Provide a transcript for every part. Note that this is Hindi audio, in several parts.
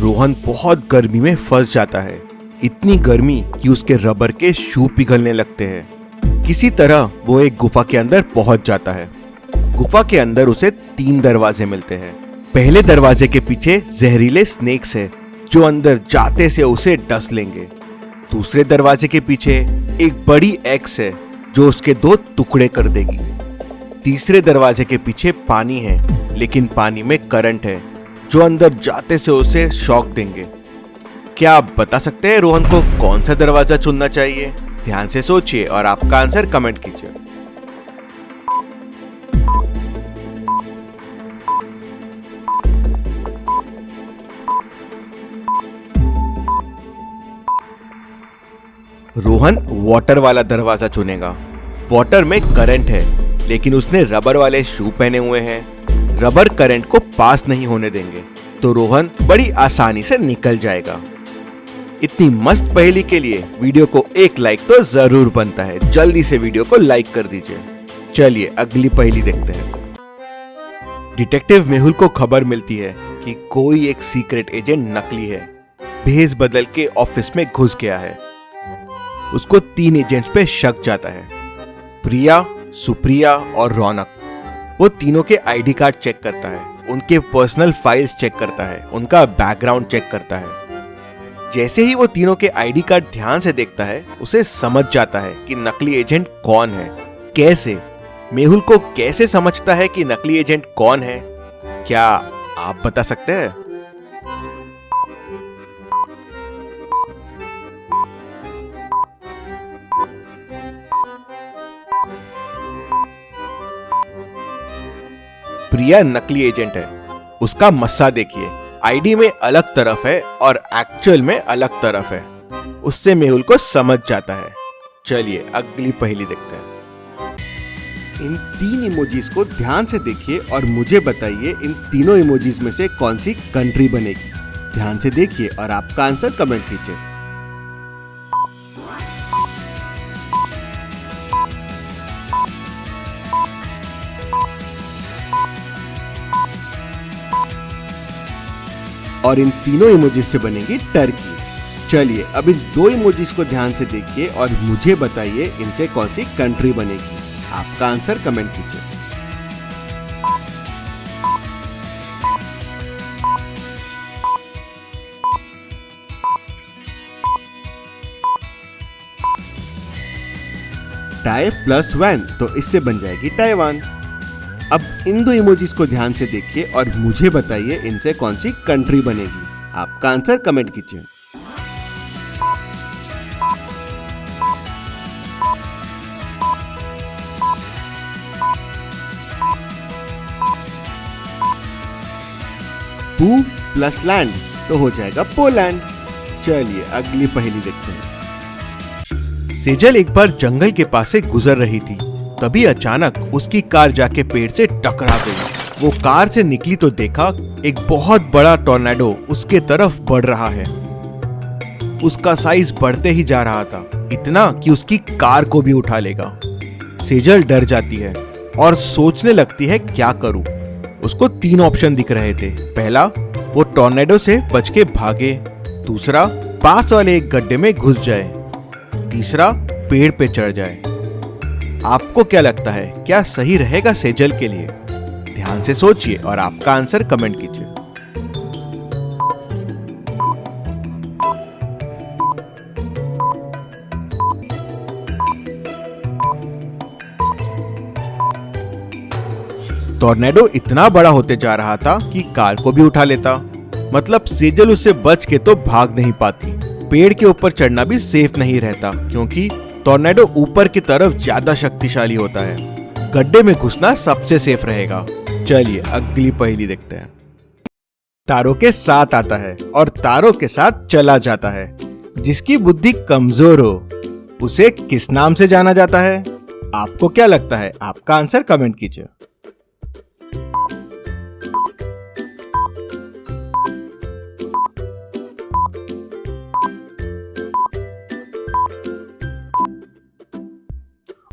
रोहन बहुत गर्मी में फंस जाता है। इतनी गर्मी कि उसके रबर के शू पिघलने लगते हैं। किसी तरह वो एक गुफा के अंदर पहुंच जाता है। गुफा के अंदर उसे 3 दरवाजे मिलते हैं। पहले दरवाजे के पीछे जहरीले स्नेक्स है जो अंदर जाते से उसे डस लेंगे। दूसरे दरवाजे के पीछे एक बड़ी एक्स है जो उसके 2 टुकड़े कर देगी। तीसरे दरवाजे के पीछे पानी है, लेकिन पानी में करंट है जो अंदर जाते से उसे शॉक देंगे। क्या आप बता सकते हैं रोहन को कौन सा दरवाजा चुनना चाहिए? ध्यान से सोचिए और आपका आंसर कमेंट कीजिए। रोहन वाटर वाला दरवाजा चुनेगा। वाटर में करंट है, लेकिन उसने रबर वाले शू पहने हुए हैं। रबर करंट को पास नहीं होने देंगे, तो रोहन बड़ी आसानी से निकल जाएगा। इतनी मस्त पहेली के लिए वीडियो को एक लाइक तो जरूर बनता है। जल्दी से वीडियो को लाइक कर दीजिए। चलिए अगली पहेली देखते हैं। डिटेक्टिव मेहुल को खबर मिलती है कि कोई एक सीक्रेट एजेंट नकली है, भेस बदल के ऑफिस में घुस गया है। उसको 3 एजेंट्स पे शक जाता है, प्रिया, सुप्रिया और रौनक। वो तीनों के आईडी कार्ड चेक करता है, उनके पर्सनल फाइल्स चेक करता है, उनका बैकग्राउंड चेक करता है। जैसे ही वो तीनों के आईडी कार्ड ध्यान से देखता है, उसे समझ जाता है कि नकली एजेंट कौन है। कैसे? मेहुल को कैसे समझता है कि नकली एजेंट कौन है? क्या आप बता सकते हैं? प्रिया नकली एजेंट है। उसका मस्सा देखिए, आईडी में अलग तरफ है और एक्चुअल में अलग तरफ है। उससे मेहुल को समझ जाता है। चलिए अगली पहेली देखते हैं। इन 3 इमोजीज को ध्यान से देखिए और मुझे बताइए इन तीनों इमोजीज में से कौन सी कंट्री बनेगी। ध्यान से देखिए और आपका आंसर कमेंट कीजिए। और इन तीनों इमोजीज से बनेगी टर्की। चलिए अब इन 2 इमोजीज को ध्यान से देखिए और मुझे बताइए इनसे कौन सी कंट्री बनेगी। आपका आंसर कमेंट कीजिए। टाई प्लस वैन, तो इससे बन जाएगी ताइवान। अब इन 2 इमोजीज को ध्यान से देखिए और मुझे बताइए इनसे कौन सी कंट्री बनेगी। आपका आंसर कमेंट कीजिए। पू प्लस लैंड, तो हो जाएगा पोलैंड। चलिए अगली पहेली देखते हैं। सेजल एक बार जंगल के पास से गुजर रही थी, तभी अचानक उसकी कार जाके पेड़ से टकरा गई। वो कार से निकली तो देखा एक बहुत बड़ा टॉर्नेडो उसके तरफ बढ़ रहा है। उसका साइज बढ़ते ही जा रहा था, इतना कि उसकी कार को भी उठा लेगा। सेजल डर जाती है और सोचने लगती है क्या करूं। उसको 3 ऑप्शन दिख रहे थे। पहला, वो टॉर्नेडो से बच के भागे। दूसरा, पास वाले एक गड्ढे में घुस जाए। तीसरा, पेड़ पे चढ़ जाए। आपको क्या लगता है, क्या सही रहेगा सेजल के लिए? ध्यान से सोचिए और आपका आंसर कमेंट कीजिए। टॉर्नेडो इतना बड़ा होते जा रहा था कि कार को भी उठा लेता। मतलब सेजल उससे बच के तो भाग नहीं पाती। पेड़ के ऊपर चढ़ना भी सेफ नहीं रहता, क्योंकि टॉर्नेडो ऊपर की तरफ ज्यादा शक्तिशाली होता है। गड्ढे में घुसना सबसे सेफ रहेगा। चलिए अगली पहेली देखते हैं। तारों के साथ आता है और तारों के साथ चला जाता है। जिसकी बुद्धि कमजोर हो उसे किस नाम से जाना जाता है? आपको क्या लगता है? आपका आंसर कमेंट कीजिए।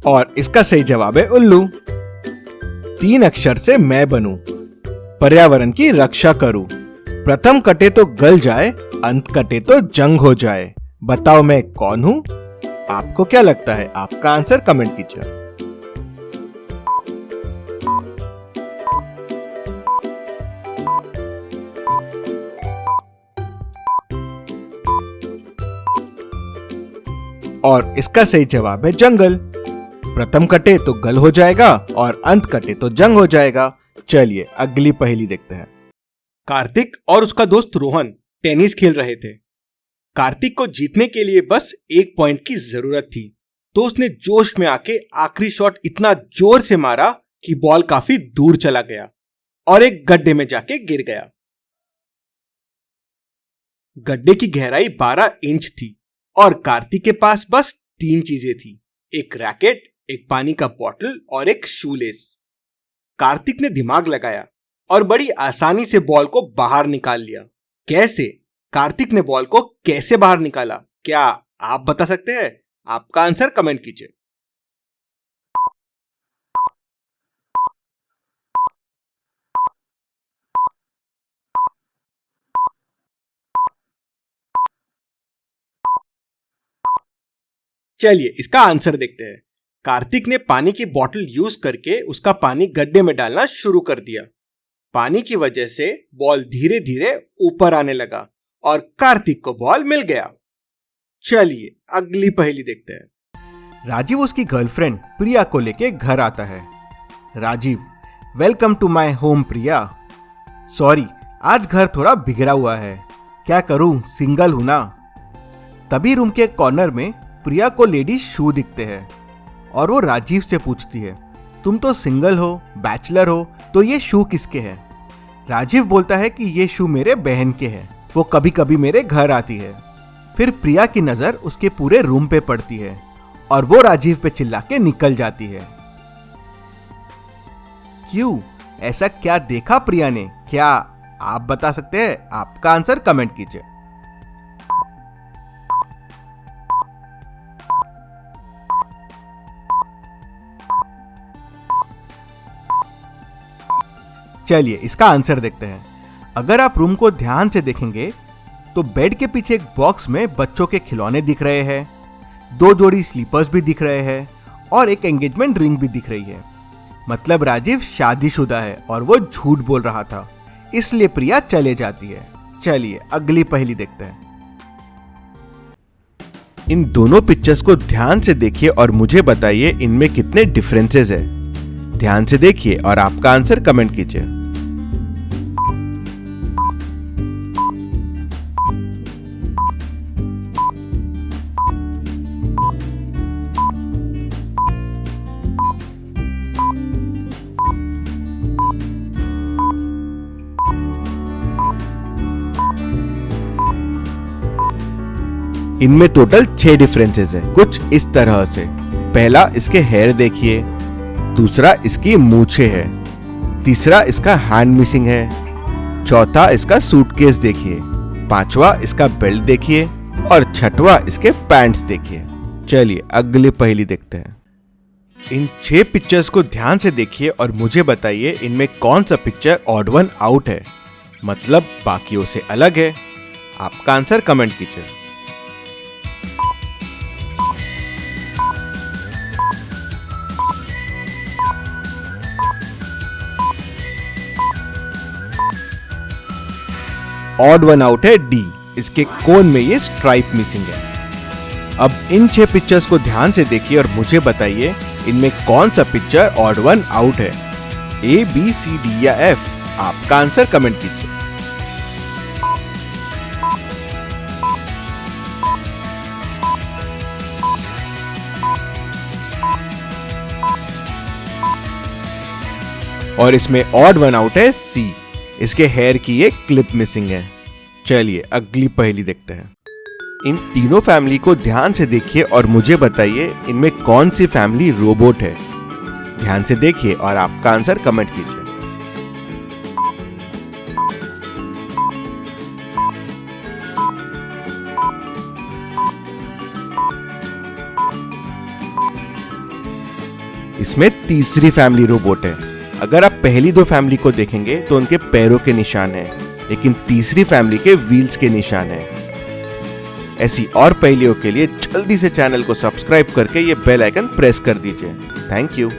और इसका सही जवाब है उल्लू। 3 अक्षर से मैं बनूं, पर्यावरण की रक्षा करूं, प्रथम कटे तो गल जाए, अंत कटे तो जंग हो जाए। बताओ मैं कौन हूँ? आपको क्या लगता है? आपका आंसर कमेंट कीजिए। और इसका सही जवाब है जंगल। प्रथम कटे तो गल हो जाएगा और अंत कटे तो जंग हो जाएगा। चलिए अगली पहेली देखते हैं। कार्तिक और उसका दोस्त रोहन टेनिस खेल रहे थे। कार्तिक को जीतने के लिए बस 1 पॉइंट की जरूरत थी, तो उसने जोश में आके आखिरी शॉट इतना जोर से मारा कि बॉल काफी दूर चला गया और एक गड्ढे में जाके गिर गया। गड्ढे की गहराई 12 इंच थी और कार्तिक के पास बस 3 चीजें थी, एक रैकेट, एक पानी का बोतल और एक शूलेस। कार्तिक ने दिमाग लगाया और बड़ी आसानी से बॉल को बाहर निकाल लिया। कैसे? कार्तिक ने बॉल को कैसे बाहर निकाला? क्या आप बता सकते हैं? आपका आंसर कमेंट कीजिए। चलिए इसका आंसर देखते हैं। कार्तिक ने पानी की बोतल यूज करके उसका पानी गड्ढे में डालना शुरू कर दिया। पानी की वजह से बॉल धीरे धीरे ऊपर आने लगा और कार्तिक को बॉल मिल गया। चलिए अगली पहेली देखते हैं। राजीव उसकी गर्लफ्रेंड प्रिया को लेके घर आता है। Rajiv, welcome to my home Priya. Sorry, आज घर थोड़ा बिगड़ा हुआ है, क्या करूं, सिंगल हूं ना। तभी रूम के कॉर्नर में प्रिया को लेडीज शू दिखते हैं और वो राजीव से पूछती है, तुम तो सिंगल हो, बैचलर हो, तो ये शू किसके हैं? राजीव बोलता है कि ये शू मेरे बहन के हैं, वो कभी कभी मेरे घर आती है। फिर प्रिया की नजर उसके पूरे रूम पे पड़ती है और वो राजीव पे चिल्ला के निकल जाती है। क्यों? ऐसा क्या देखा प्रिया ने? क्या आप बता सकते हैं? आपका आंसर कमेंट कीजिए। चलिए इसका आंसर देखते हैं। अगर आप रूम को ध्यान से देखेंगे तो बेड के पीछे एक बॉक्स में बच्चों के खिलौने दिख रहे हैं, 2 जोड़ी स्लीपर्स भी दिख रहे हैं और एक एंगेजमेंट रिंग भी दिख रही है। मतलब राजीव शादीशुदा है और वो झूठ बोल रहा था, इसलिए प्रिया चले जाती है। चलिए अगली पहेली देखते हैं। इन दोनों पिक्चर्स को ध्यान से देखिए और मुझे बताइए इनमें कितने डिफरेंसेस है। ध्यान से देखिए और आपका आंसर कमेंट कीजिए। इनमें टोटल 6 डिफरेंसेस है, कुछ इस तरह से। पहला, इसके हेयर देखिए। दूसरा, इसकी मूछें है। तीसरा, इसका हैंड मिसिंग है। चौथा, इसका सूटकेस देखिए। पांचवा, इसका बेल्ट देखिए और छठवा, इसके पैंट्स देखिए। चलिए अगली पहेली देखते हैं। इन 6 पिक्चर्स को ध्यान से देखिए और मुझे बताइए इनमें कौन सा पिक्चर ऑड वन आउट है, मतलब बाकियों से अलग है। आपका आंसर कमेंट कीजिए। ऑड वन आउट है डी, इसके कोन में ये स्ट्राइप मिसिंग है। अब इन 6 पिक्चर्स को ध्यान से देखिए और मुझे बताइए इनमें कौन सा पिक्चर ऑड वन आउट है, ए, बी, सी, डी या एफ। आपका आंसर कमेंट कीजिए। और इसमें ऑड वन आउट है सी, इसके हेयर की एक क्लिप मिसिंग है। चलिए अगली पहेली देखते हैं। इन तीनों फैमिली को ध्यान से देखिए और मुझे बताइए इनमें कौन सी फैमिली रोबोट है। ध्यान से देखिए और आपका आंसर कमेंट कीजिए। इसमें तीसरी फैमिली रोबोट है। अगर आप पहली 2 फैमिली को देखेंगे तो उनके पैरों के निशान हैं, लेकिन तीसरी फैमिली के व्हील्स के निशान हैं। ऐसी और पहेलियों के लिए जल्दी से चैनल को सब्सक्राइब करके ये बेल आइकन प्रेस कर दीजिए। Thank you.